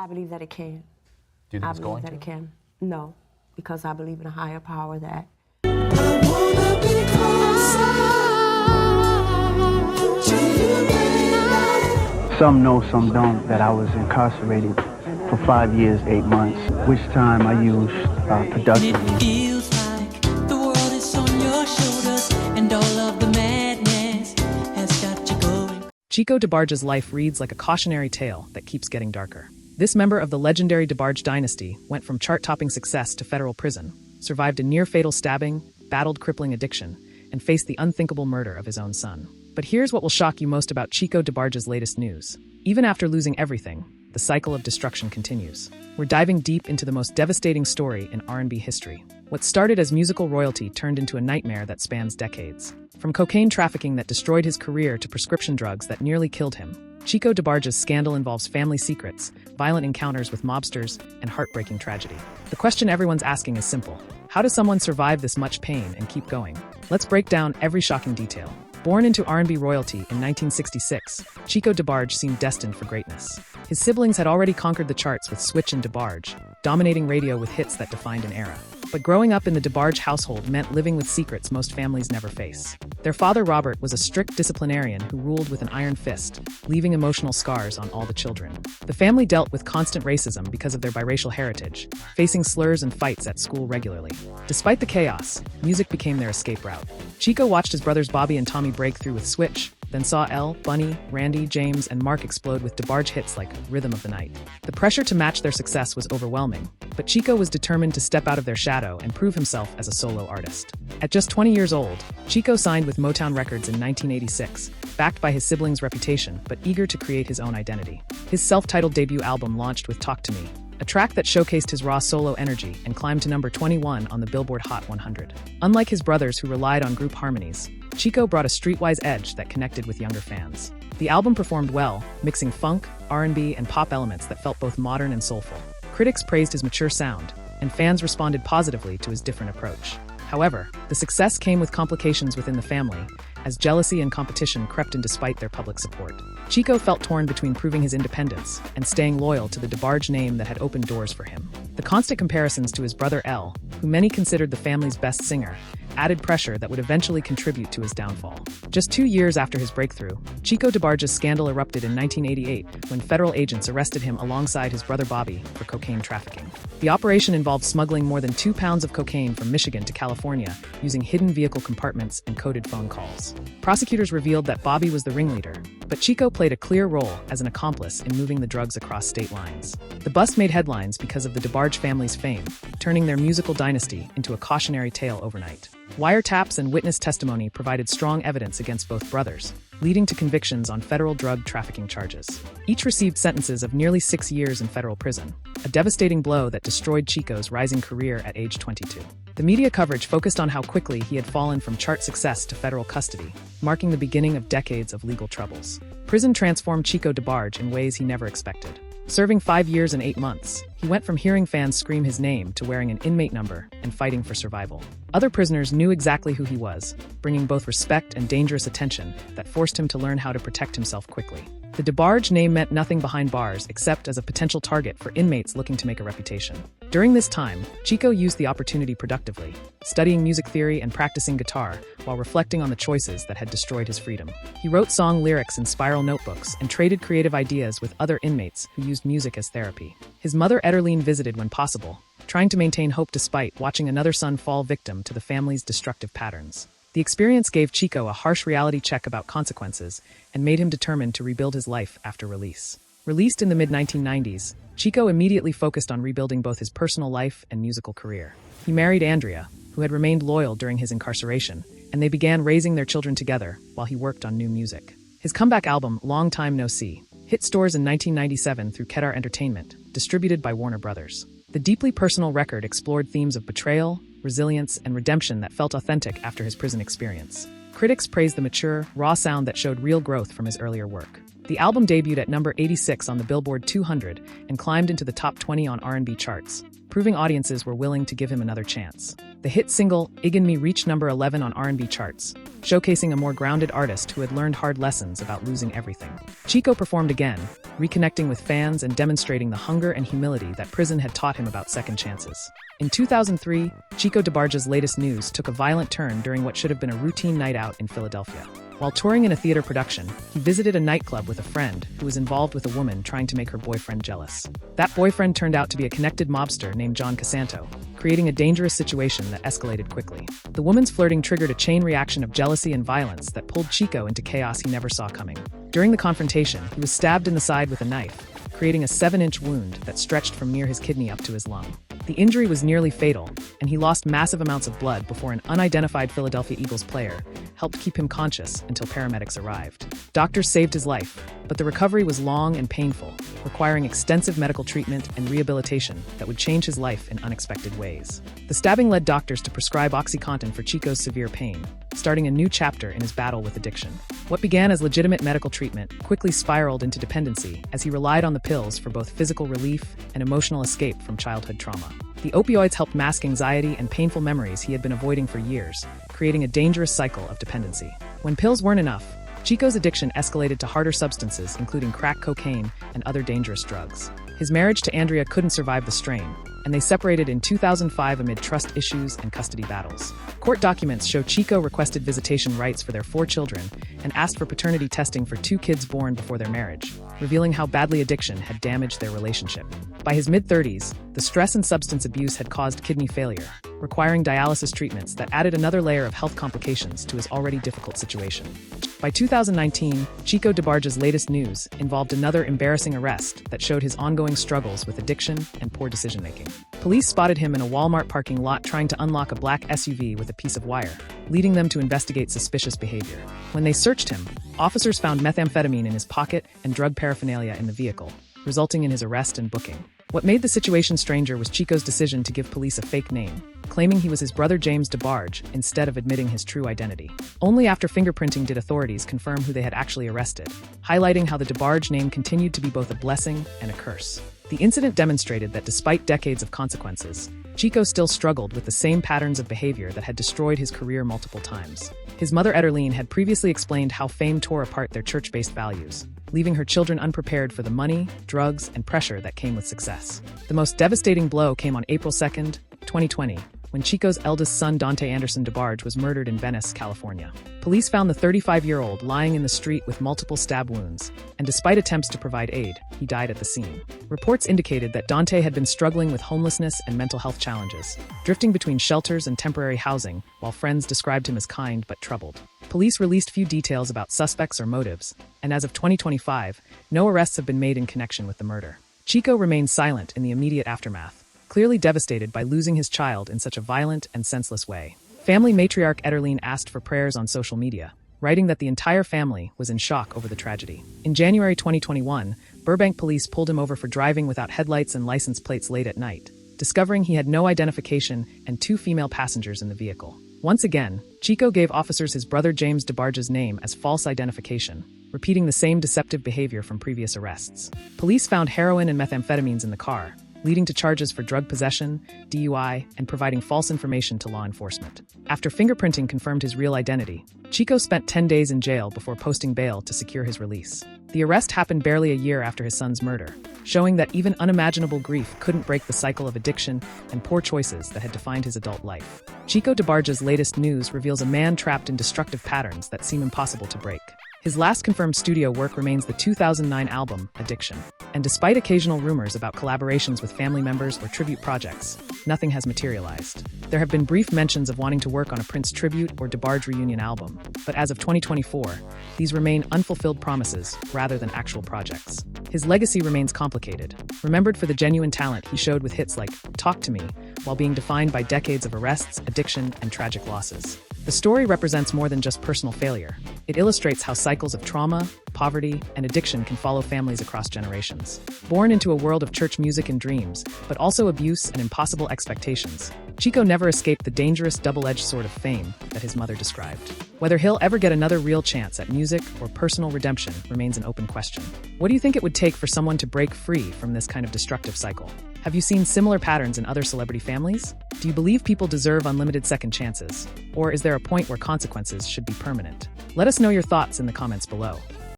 I believe that it can. Do you think it's going I believe that to? it can. No, because I believe in a higher power that. I wanna be closer to you, baby. Some know, some don't, that I was incarcerated for 5 years, 8 months, which time I used productively. It feels like the world is on your shoulders, and all of the madness has got you going. Chico DeBarge's life reads like a cautionary tale that keeps getting darker. This member of the legendary DeBarge dynasty went from chart-topping success to federal prison, survived a near-fatal stabbing, battled crippling addiction, and faced the unthinkable murder of his own son. But here's what will shock you most about Chico DeBarge's latest news. Even after losing everything, the cycle of destruction continues. We're diving deep into the most devastating story in R&B history. What started as musical royalty turned into a nightmare that spans decades. From cocaine trafficking that destroyed his career to prescription drugs that nearly killed him, Chico DeBarge's scandal involves family secrets, violent encounters with mobsters, and heartbreaking tragedy. The question everyone's asking is simple. How does someone survive this much pain and keep going? Let's break down every shocking detail. Born into R&B royalty in 1966, Chico DeBarge seemed destined for greatness. His siblings had already conquered the charts with Switch and DeBarge, dominating radio with hits that defined an era. But growing up in the DeBarge household meant living with secrets most families never face. Their father, Robert, was a strict disciplinarian who ruled with an iron fist, leaving emotional scars on all the children. The family dealt with constant racism because of their biracial heritage, facing slurs and fights at school regularly. Despite the chaos, music became their escape route. Chico watched his brothers Bobby and Tommy break through with Switch, then saw Elle, Bunny, Randy, James, and Mark explode with DeBarge hits like Rhythm of the Night. The pressure to match their success was overwhelming, but Chico was determined to step out of their shadow and prove himself as a solo artist. At just 20 years old, Chico signed with Motown Records in 1986, backed by his siblings' reputation, but eager to create his own identity. His self-titled debut album launched with Talk to Me, a track that showcased his raw solo energy and climbed to number 21 on the Billboard Hot 100. Unlike his brothers who relied on group harmonies, Chico brought a streetwise edge that connected with younger fans. The album performed well, mixing funk, R&B, and pop elements that felt both modern and soulful. Critics praised his mature sound, and fans responded positively to his different approach. However, the success came with complications within the family, as jealousy and competition crept in despite their public support. Chico felt torn between proving his independence and staying loyal to the DeBarge name that had opened doors for him. The constant comparisons to his brother Elle, who many considered the family's best singer, added pressure that would eventually contribute to his downfall. Just 2 years after his breakthrough, Chico DeBarge's scandal erupted in 1988 when federal agents arrested him alongside his brother Bobby for cocaine trafficking. The operation involved smuggling more than 2 pounds of cocaine from Michigan to California using hidden vehicle compartments and coded phone calls. Prosecutors revealed that Bobby was the ringleader, but Chico played a clear role as an accomplice in moving the drugs across state lines. The bust made headlines because of the DeBarge family's fame, turning their musical dynasty into a cautionary tale overnight. Wiretaps and witness testimony provided strong evidence against both brothers, leading to convictions on federal drug trafficking charges. Each received sentences of nearly 6 years in federal prison, a devastating blow that destroyed Chico's rising career at age 22. The media coverage focused on how quickly he had fallen from chart success to federal custody, marking the beginning of decades of legal troubles. Prison transformed Chico DeBarge in ways he never expected. Serving 5 years and 8 months, he went from hearing fans scream his name to wearing an inmate number and fighting for survival. Other prisoners knew exactly who he was, bringing both respect and dangerous attention that forced him to learn how to protect himself quickly. The DeBarge name meant nothing behind bars except as a potential target for inmates looking to make a reputation. During this time, Chico used the opportunity productively, studying music theory and practicing guitar while reflecting on the choices that had destroyed his freedom. He wrote song lyrics in spiral notebooks and traded creative ideas with other inmates who used music as therapy. His mother Ederline visited when possible, trying to maintain hope despite watching another son fall victim to the family's destructive patterns. The experience gave Chico a harsh reality check about consequences and made him determined to rebuild his life after release. Released in the mid-1990s, Chico immediately focused on rebuilding both his personal life and musical career. He married Andrea, who had remained loyal during his incarceration, and they began raising their children together while he worked on new music. His comeback album, Long Time No See, hit stores in 1997 through Kedar Entertainment, distributed by Warner Brothers. The deeply personal record explored themes of betrayal, resilience, and redemption that felt authentic after his prison experience. Critics praised the mature, raw sound that showed real growth from his earlier work. The album debuted at number 86 on the Billboard 200 and climbed into the top 20 on R&B charts, proving audiences were willing to give him another chance. The hit single "Ign Me" reached number 11 on R&B charts, showcasing a more grounded artist who had learned hard lessons about losing everything. Chico performed again, reconnecting with fans and demonstrating the hunger and humility that prison had taught him about second chances. In 2003, Chico DeBarge's latest news took a violent turn during what should have been a routine night out in Philadelphia. While touring in a theater production, he visited a nightclub with a friend who was involved with a woman trying to make her boyfriend jealous. That boyfriend turned out to be a connected mobster named John Casanto, creating a dangerous situation that escalated quickly. The woman's flirting triggered a chain reaction of jealousy and violence that pulled Chico into chaos he never saw coming. During the confrontation, he was stabbed in the side with a knife, creating a 7-inch wound that stretched from near his kidney up to his lung. The injury was nearly fatal, and he lost massive amounts of blood before an unidentified Philadelphia Eagles player helped keep him conscious until paramedics arrived. Doctors saved his life, but the recovery was long and painful, requiring extensive medical treatment and rehabilitation that would change his life in unexpected ways. The stabbing led doctors to prescribe OxyContin for Chico's severe pain, starting a new chapter in his battle with addiction. What began as legitimate medical treatment quickly spiraled into dependency as he relied on the pills for both physical relief and emotional escape from childhood trauma. The opioids helped mask anxiety and painful memories he had been avoiding for years, creating a dangerous cycle of dependency. When pills weren't enough, Chico's addiction escalated to harder substances, including crack cocaine and other dangerous drugs. His marriage to Andrea couldn't survive the strain, and they separated in 2005 amid trust issues and custody battles. Court documents show Chico requested visitation rights for their 4 children and asked for paternity testing for 2 kids born before their marriage, revealing how badly addiction had damaged their relationship. By his mid-30s, the stress and substance abuse had caused kidney failure, requiring dialysis treatments that added another layer of health complications to his already difficult situation. By 2019, Chico DeBarge's latest news involved another embarrassing arrest that showed his ongoing struggles with addiction and poor decision-making. Police spotted him in a Walmart parking lot trying to unlock a black SUV with a piece of wire, leading them to investigate suspicious behavior. When they searched him, officers found methamphetamine in his pocket and drug paraphernalia in the vehicle, resulting in his arrest and booking. What made the situation stranger was Chico's decision to give police a fake name, claiming he was his brother James DeBarge instead of admitting his true identity. Only after fingerprinting did authorities confirm who they had actually arrested, highlighting how the DeBarge name continued to be both a blessing and a curse. The incident demonstrated that despite decades of consequences, Chico still struggled with the same patterns of behavior that had destroyed his career multiple times. His mother Ederline had previously explained how fame tore apart their church-based values, leaving her children unprepared for the money, drugs, and pressure that came with success. The most devastating blow came on April 2, 2020, when Chico's eldest son Dante Anderson DeBarge was murdered in Venice, California. Police found the 35-year-old lying in the street with multiple stab wounds, and despite attempts to provide aid, he died at the scene. Reports indicated that Dante had been struggling with homelessness and mental health challenges, drifting between shelters and temporary housing, while friends described him as kind but troubled. Police released few details about suspects or motives, and as of 2025, no arrests have been made in connection with the murder. Chico remained silent in the immediate aftermath, clearly devastated by losing his child in such a violent and senseless way. Family matriarch Ederline asked for prayers on social media, writing that the entire family was in shock over the tragedy. In January 2021, Burbank police pulled him over for driving without headlights and license plates late at night, discovering he had no identification and 2 female passengers in the vehicle. Once again, Chico gave officers his brother James DeBarge's name as false identification, repeating the same deceptive behavior from previous arrests. Police found heroin and methamphetamines in the car, leading to charges for drug possession, DUI, and providing false information to law enforcement. After fingerprinting confirmed his real identity, Chico spent 10 days in jail before posting bail to secure his release. The arrest happened barely a year after his son's murder, showing that even unimaginable grief couldn't break the cycle of addiction and poor choices that had defined his adult life. Chico DeBarge's latest news reveals a man trapped in destructive patterns that seem impossible to break. His last confirmed studio work remains the 2009 album, Addiction. And despite occasional rumors about collaborations with family members or tribute projects, nothing has materialized. There have been brief mentions of wanting to work on a Prince tribute or DeBarge reunion album, but as of 2024, these remain unfulfilled promises rather than actual projects. His legacy remains complicated, remembered for the genuine talent he showed with hits like Talk to Me, while being defined by decades of arrests, addiction, and tragic losses. The story represents more than just personal failure. It illustrates how cycles of trauma, poverty, and addiction can follow families across generations. Born into a world of church music and dreams, but also abuse and impossible expectations, Chico never escaped the dangerous double-edged sword of fame that his mother described. Whether he'll ever get another real chance at music or personal redemption remains an open question. What do you think it would take for someone to break free from this kind of destructive cycle? Have you seen similar patterns in other celebrity families? Do you believe people deserve unlimited second chances? Or is there a point where consequences should be permanent? Let us know your thoughts in the comments below.